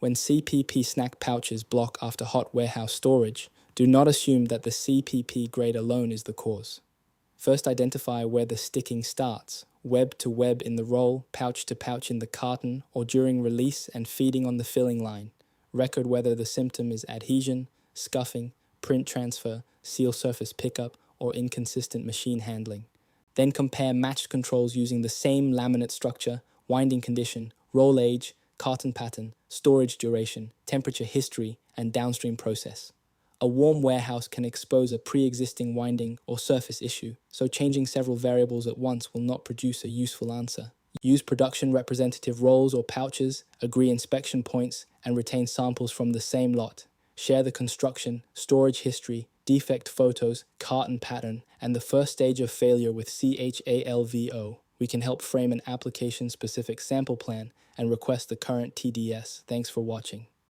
When CPP snack pouches block after hot warehouse storage, do not assume that the CPP grade alone is the cause. First, identify where the sticking starts, web to web in the roll, pouch to pouch in the carton, or during release and feeding on the filling line. Record whether the symptom is adhesion, scuffing, print transfer, seal surface pickup, or inconsistent machine handling. Then compare matched controls using the same laminate structure, winding condition, roll age, carton pattern, storage duration, temperature history, and downstream process. A warm warehouse can expose a pre-existing winding or surface issue, so changing several variables at once will not produce a useful answer. Use production representative rolls or pouches, agree inspection points, and retain samples from the same lot. Share the construction, storage history, defect photos, carton pattern, and the first stage of failure with CHALVO. We can help frame an application-specific sample plan and request the current TDS. Thanks for watching.